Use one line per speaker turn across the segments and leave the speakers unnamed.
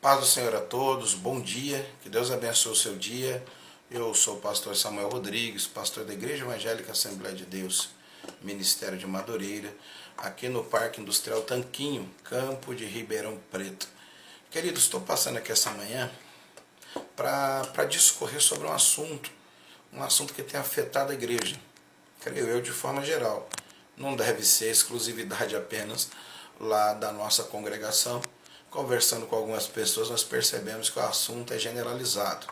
Paz do Senhor a todos, bom dia, que Deus abençoe o seu dia. Eu sou o pastor Samuel Rodrigues, pastor da Igreja Evangélica Assembleia de Deus, Ministério de Madureira, aqui no Parque Industrial Tanquinho, Campo de Ribeirão Preto. Queridos, estou passando aqui essa manhã para discorrer sobre um assunto que tem afetado a igreja, creio eu, de forma geral. Não deve ser exclusividade apenas lá da nossa congregação. Conversando com algumas pessoas, nós percebemos que o assunto é generalizado,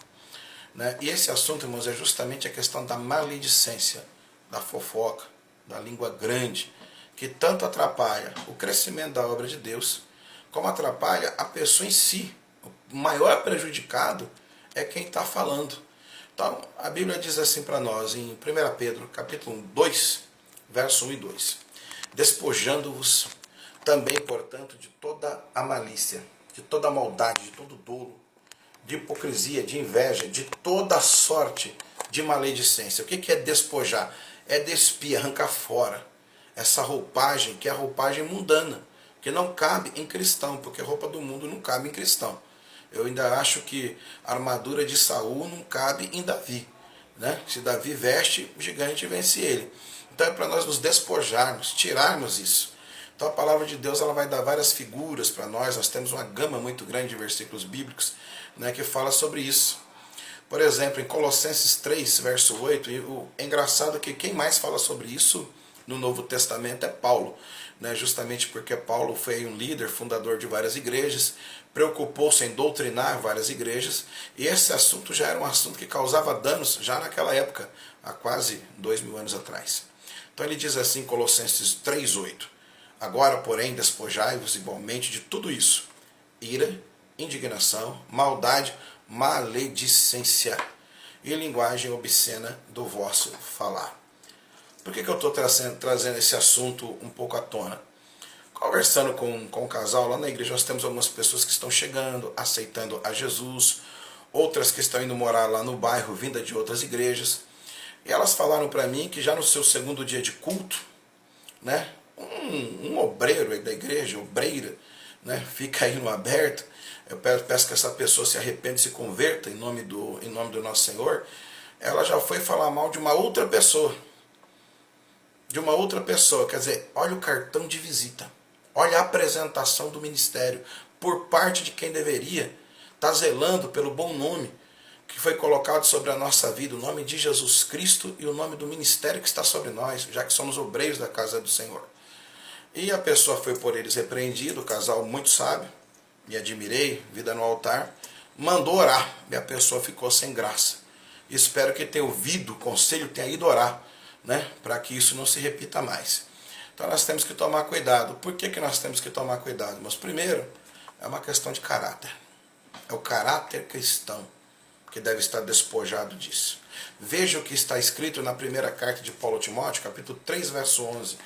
né? E esse assunto, irmãos, é justamente a questão da maledicência, da fofoca, da língua grande, que tanto atrapalha o crescimento da obra de Deus, como atrapalha a pessoa em si. O maior prejudicado é quem está falando. Então, a Bíblia diz assim para nós, em 1 Pedro, capítulo 2, verso 1 e 2. Despojando-vos também, portanto, de toda a malícia, de toda a maldade, de todo dolo, de hipocrisia, de inveja, de toda sorte de maledicência. O que é despojar? É despir, arrancar fora essa roupagem, que é a roupagem mundana, que não cabe em cristão, porque a roupa do mundo não cabe em cristão. Eu ainda acho que a armadura de Saul não cabe em Davi, né? Se Davi veste, o gigante vence ele. Então é para nós nos despojarmos, tirarmos isso. Então a palavra de Deus ela vai dar várias figuras para nós temos uma gama muito grande de versículos bíblicos, né, que fala sobre isso. Por exemplo, em Colossenses 3, verso 8, é engraçado que quem mais fala sobre isso no Novo Testamento é Paulo, né, justamente porque Paulo foi um líder, fundador de várias igrejas, preocupou-se em doutrinar várias igrejas, e esse assunto já era um assunto que causava danos já naquela época, há quase 2000 anos atrás. Então ele diz assim, Colossenses 3, 8. Agora, porém, despojai-vos igualmente de tudo isso: ira, indignação, maldade, maledicência e linguagem obscena do vosso falar. Por que eu estou trazendo esse assunto um pouco à tona? Conversando com o casal lá na igreja, nós temos algumas pessoas que estão chegando, aceitando a Jesus, outras que estão indo morar lá no bairro, vinda de outras igrejas, e elas falaram para mim que já no seu segundo dia de culto, né, um obreiro aí da igreja, obreira, né, fica aí no aberto. Eu peço que essa pessoa se arrependa e se converta em nome do nosso Senhor. Ela já foi falar mal de uma outra pessoa. Quer dizer, olha o cartão de visita. Olha a apresentação do ministério por parte de quem deveria estar zelando pelo bom nome que foi colocado sobre a nossa vida, o nome de Jesus Cristo e o nome do ministério que está sobre nós, já que somos obreiros da casa do Senhor. E a pessoa foi por eles repreendido, o casal muito sábio, me admirei, vida no altar, mandou orar, e a pessoa ficou sem graça. Espero que tenha ouvido o conselho, tenha ido orar, né, para que isso não se repita mais. Então nós temos que tomar cuidado. Por que nós temos que tomar cuidado? Mas primeiro, é uma questão de caráter. É o caráter cristão que deve estar despojado disso. Veja o que está escrito na primeira carta de Paulo a Timóteo, capítulo 3, verso 11.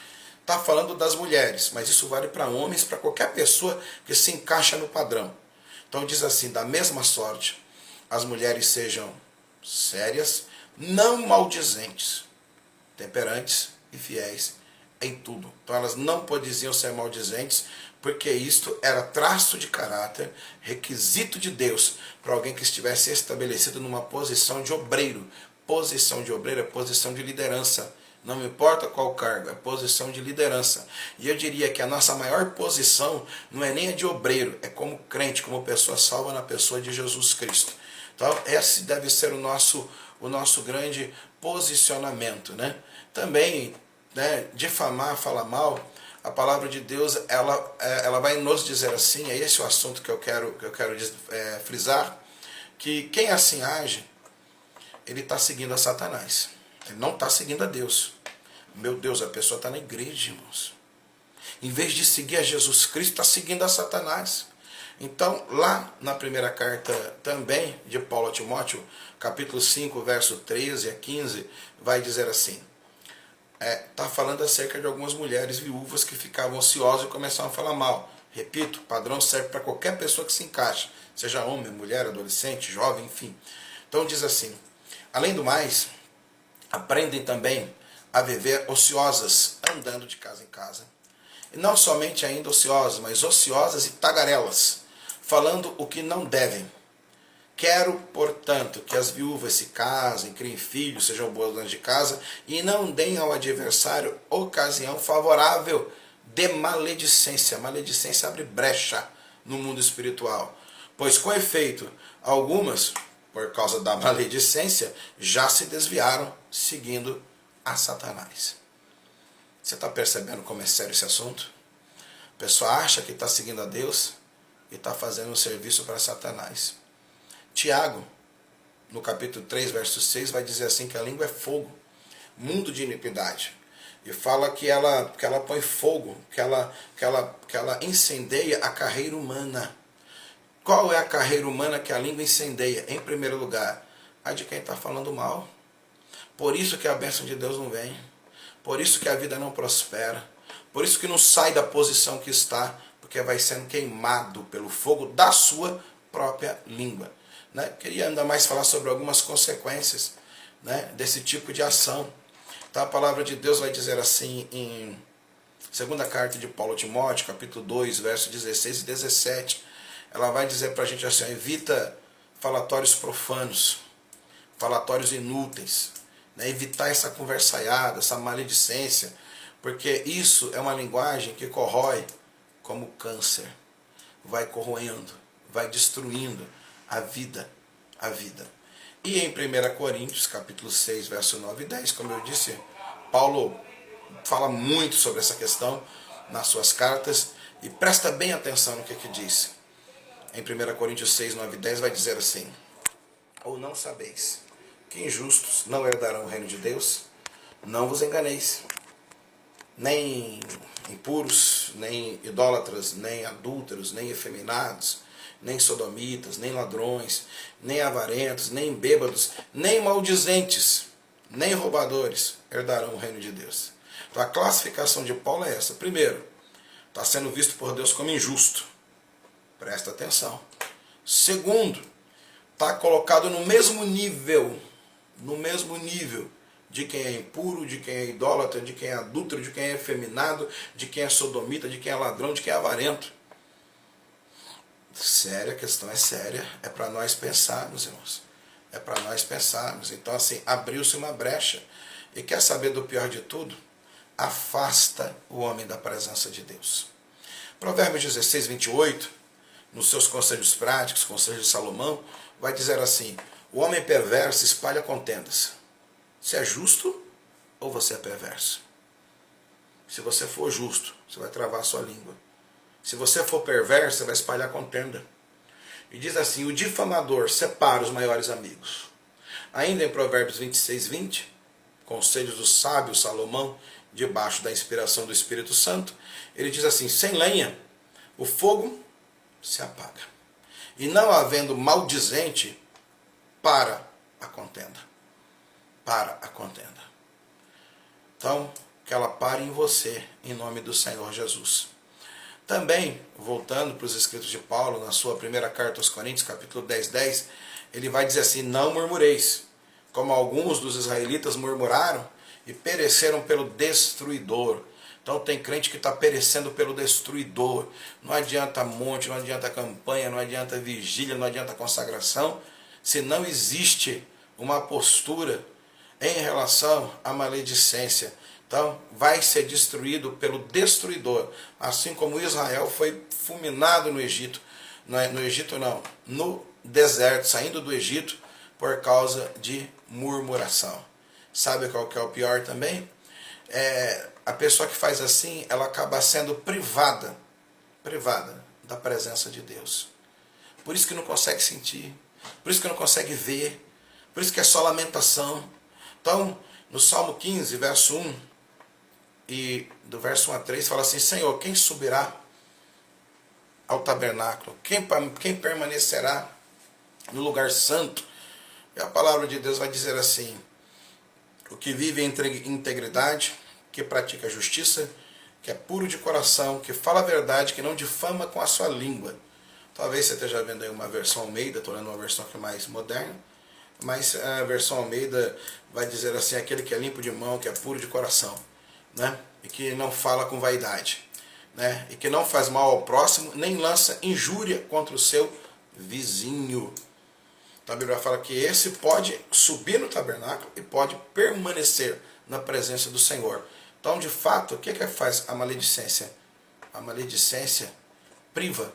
Está falando das mulheres, mas isso vale para homens, para qualquer pessoa que se encaixa no padrão. Então diz assim, da mesma sorte, as mulheres sejam sérias, não maldizentes, temperantes e fiéis em tudo. Então elas não podiam ser maldizentes, porque isto era traço de caráter, requisito de Deus, para alguém que estivesse estabelecido numa posição de obreiro. Posição de obreiro é posição de liderança. Não importa qual cargo, é posição de liderança. E eu diria que a nossa maior posição não é nem a de obreiro, é como crente, como pessoa salva na pessoa de Jesus Cristo. Então esse deve ser o nosso grande posicionamento, né? Também, né, difamar, falar mal, a palavra de Deus ela vai nos dizer assim, é esse o assunto que eu quero frisar, que quem assim age, ele está seguindo a Satanás. Ele não está seguindo a Deus. Meu Deus, a pessoa está na igreja, irmãos. Em vez de seguir a Jesus Cristo, está seguindo a Satanás. Então, lá na primeira carta também de Paulo a Timóteo, capítulo 5, verso 13 a 15, vai dizer assim, está falando acerca de algumas mulheres viúvas que ficavam ociosas e começavam a falar mal. Repito, o padrão serve para qualquer pessoa que se encaixe, seja homem, mulher, adolescente, jovem, enfim. Então diz assim, além do mais, aprendem também a viver ociosas, andando de casa em casa. E não somente ainda ociosas, mas ociosas e tagarelas, falando o que não devem. Quero, portanto, que as viúvas se casem, criem filhos, sejam boas donas de casa, e não deem ao adversário ocasião favorável de maledicência. Maledicência abre brecha no mundo espiritual. Pois, com efeito, algumas, por causa da maledicência, já se desviaram, seguindo a Satanás. Você está percebendo como é sério esse assunto? A pessoa acha que está seguindo a Deus e está fazendo um serviço para Satanás. Tiago, no capítulo 3, verso 6, vai dizer assim que a língua é fogo, mundo de iniquidade. E fala que ela põe fogo, que ela incendeia a carreira humana. Qual é a carreira humana que a língua incendeia? Em primeiro lugar, a de quem está falando mal. Por isso que a bênção de Deus não vem. Por isso que a vida não prospera. Por isso que não sai da posição que está, porque vai sendo queimado pelo fogo da sua própria língua. Né? Queria ainda mais falar sobre algumas consequências, né, desse tipo de ação. Então a palavra de Deus vai dizer assim em segunda carta de Paulo a Timóteo, capítulo 2, versos 16 e 17. Ela vai dizer para a gente assim: evita falatórios profanos, falatórios inúteis, né? Evitar essa conversaiada, essa maledicência, porque isso é uma linguagem que corrói como câncer, vai corroendo, vai destruindo a vida. E em 1 Coríntios, capítulo 6, verso 9 e 10, como eu disse, Paulo fala muito sobre essa questão nas suas cartas, e presta bem atenção no que diz. Em 1 Coríntios 6, 9 e 10 vai dizer assim: ou não sabeis que injustos não herdarão o reino de Deus? Não vos enganeis, nem impuros, nem idólatras, nem adúlteros, nem efeminados, nem sodomitas, nem ladrões, nem avarentos, nem bêbados, nem maldizentes, nem roubadores herdarão o reino de Deus. Então a classificação de Paulo é essa. Primeiro, está sendo visto por Deus como injusto. Presta atenção. Segundo, está colocado no mesmo nível de quem é impuro, de quem é idólatra, de quem é adúltero, de quem é efeminado, de quem é sodomita, de quem é ladrão, de quem é avarento. Séria, a questão é séria, é para nós pensarmos, irmãos. É para nós pensarmos. Então, assim, abriu-se uma brecha. E quer saber do pior de tudo? Afasta o homem da presença de Deus. Provérbios 16, 28, nos seus conselhos práticos, conselhos de Salomão, vai dizer assim: o homem perverso espalha contendas. Você é justo ou você é perverso? Se você for justo, você vai travar a sua língua. Se você for perverso, você vai espalhar contenda. E diz assim: o difamador separa os maiores amigos. Ainda em Provérbios 26, 20, conselhos do sábio Salomão, debaixo da inspiração do Espírito Santo, ele diz assim: sem lenha, o fogo se apaga. E não havendo maldizente, para a contenda. Para a contenda. Então, que ela pare em você, em nome do Senhor Jesus. Também, voltando para os escritos de Paulo, na sua primeira carta aos Coríntios, capítulo 10, 10, ele vai dizer assim: não murmureis, como alguns dos israelitas murmuraram e pereceram pelo destruidor. Então tem crente que está perecendo pelo destruidor. Não adianta monte, não adianta campanha, não adianta vigília, não adianta consagração, se não existe uma postura em relação à maledicência. Então, vai ser destruído pelo destruidor, assim como Israel foi fulminado no Egito. No Egito não, no deserto, saindo do Egito por causa de murmuração. Sabe qual que é o pior também? A pessoa que faz assim, ela acaba sendo privada da presença de Deus. Por isso que não consegue sentir, por isso que não consegue ver, por isso que é só lamentação. Então, no Salmo 15, verso 1, e do verso 1 a 3, fala assim: Senhor, quem subirá ao tabernáculo? Quem permanecerá no lugar santo? E a palavra de Deus vai dizer assim: o que vive em integridade, que pratica a justiça, que é puro de coração, que fala a verdade, que não difama com a sua língua. Talvez você esteja vendo aí uma versão Almeida, estou lendo uma versão que é mais moderna, mas a versão Almeida vai dizer assim: aquele que é limpo de mão, que é puro de coração, né? E que não fala com vaidade. né? E que não faz mal ao próximo, nem lança injúria contra o seu vizinho. Então a Bíblia fala que esse pode subir no tabernáculo e pode permanecer na presença do Senhor. Então, de fato, o que faz a maledicência? A maledicência priva,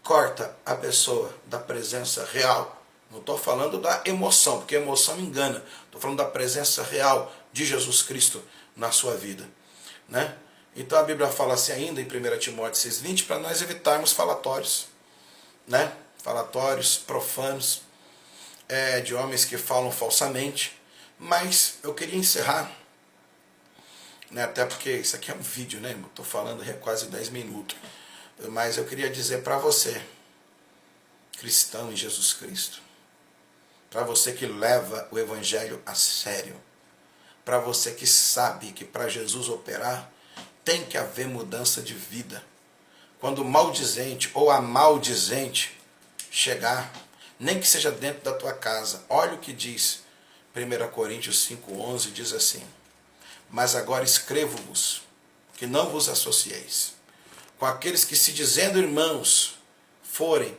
corta a pessoa da presença real. Não estou falando da emoção, porque a emoção engana. Estou falando da presença real de Jesus Cristo na sua vida, né? Então a Bíblia fala assim ainda em 1 Timóteo 6,20, para nós evitarmos falatórios, né? Falatórios profanos, de homens que falam falsamente. Mas eu queria encerrar, né? Até porque isso aqui é um vídeo, né? Estou falando quase 10 minutos. Mas eu queria dizer para você, cristão em Jesus Cristo, para você que leva o Evangelho a sério, para você que sabe que para Jesus operar, tem que haver mudança de vida. Quando o maldizente ou a maldizente chegar, nem que seja dentro da tua casa, olha o que diz 1 Coríntios 5,11, diz assim: mas agora escrevo-vos que não vos associeis com aqueles que, se dizendo irmãos, forem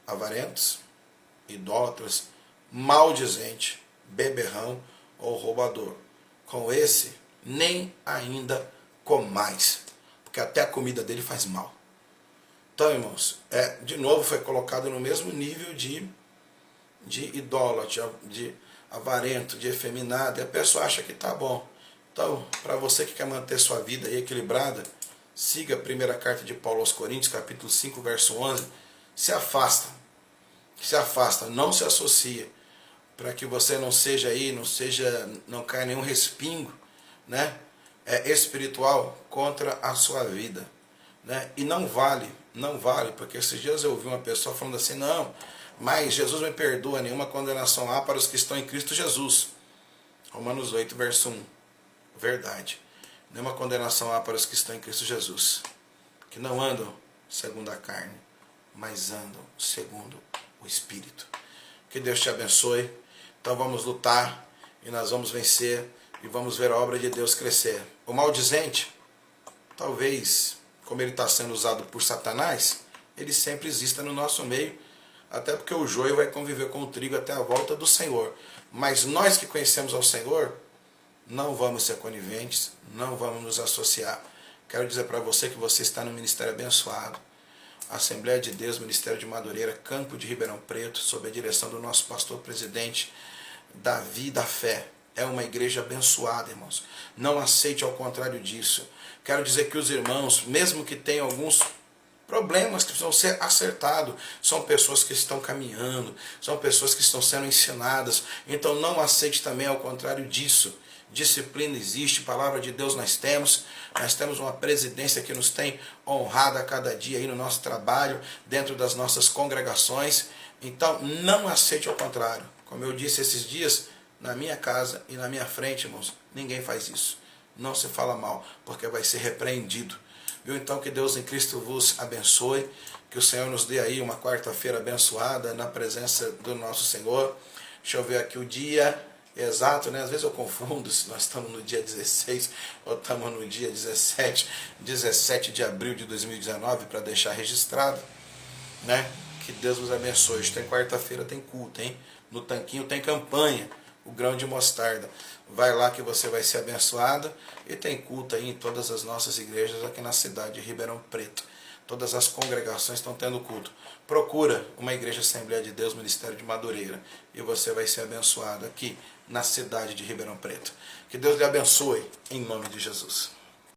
avarentos, idólatras, maldizente, beberrão ou roubador. Com esse, nem ainda comais, porque até a comida dele faz mal. Então, irmãos, de novo foi colocado no mesmo nível de idólatra, de avarento, de efeminado, e a pessoa acha que está bom. Então, para você que quer manter sua vida aí equilibrada, siga a primeira carta de Paulo aos Coríntios, capítulo 5, verso 11, se afasta, não se associa, para que você não seja aí, não caia nenhum respingo, né, espiritual contra a sua vida, né? E não vale, porque esses dias eu ouvi uma pessoa falando assim: não, mas Jesus me perdoa, nenhuma condenação há para os que estão em Cristo Jesus. Romanos 8, verso 1, verdade. Nenhuma condenação há para os que estão em Cristo Jesus, que não andam segundo a carne, mas andam segundo o Espírito. Que Deus te abençoe. Então vamos lutar e nós vamos vencer e vamos ver a obra de Deus crescer. O maldizente, talvez, como ele está sendo usado por Satanás, ele sempre exista no nosso meio, até porque o joio vai conviver com o trigo até a volta do Senhor. Mas nós que conhecemos ao Senhor, não vamos ser coniventes, não vamos nos associar. Quero dizer para você que você está no ministério abençoado. Assembleia de Deus, Ministério de Madureira, Campo de Ribeirão Preto, sob a direção do nosso pastor presidente, Davi da Fé. É uma igreja abençoada, irmãos. Não aceite ao contrário disso. Quero dizer que os irmãos, mesmo que tenham alguns problemas que precisam ser acertados, são pessoas que estão caminhando, são pessoas que estão sendo ensinadas. Então não aceite também ao contrário disso. Disciplina existe, palavra de Deus nós temos uma presidência que nos tem honrado a cada dia aí no nosso trabalho, dentro das nossas congregações. Então não aceite ao contrário. Como eu disse esses dias, na minha casa e na minha frente, irmãos, ninguém faz isso. Não se fala mal, porque vai ser repreendido. Viu? Então que Deus em Cristo vos abençoe, que o Senhor nos dê aí uma quarta-feira abençoada na presença do nosso Senhor. Deixa eu ver aqui o dia exato, né? Às vezes eu confundo se nós estamos no dia 16 ou estamos no dia 17 de abril de 2019, para deixar registrado, né? Que Deus vos abençoe. Hoje tem quarta-feira, tem culto, hein? No tanquinho tem campanha, o grão de mostarda. Vai lá que você vai ser abençoado. E tem culto aí em todas as nossas igrejas aqui na cidade de Ribeirão Preto. Todas as congregações estão tendo culto. Procura uma igreja Assembleia de Deus, Ministério de Madureira, e você vai ser abençoado aqui na cidade de Ribeirão Preto. Que Deus lhe abençoe, em nome de Jesus.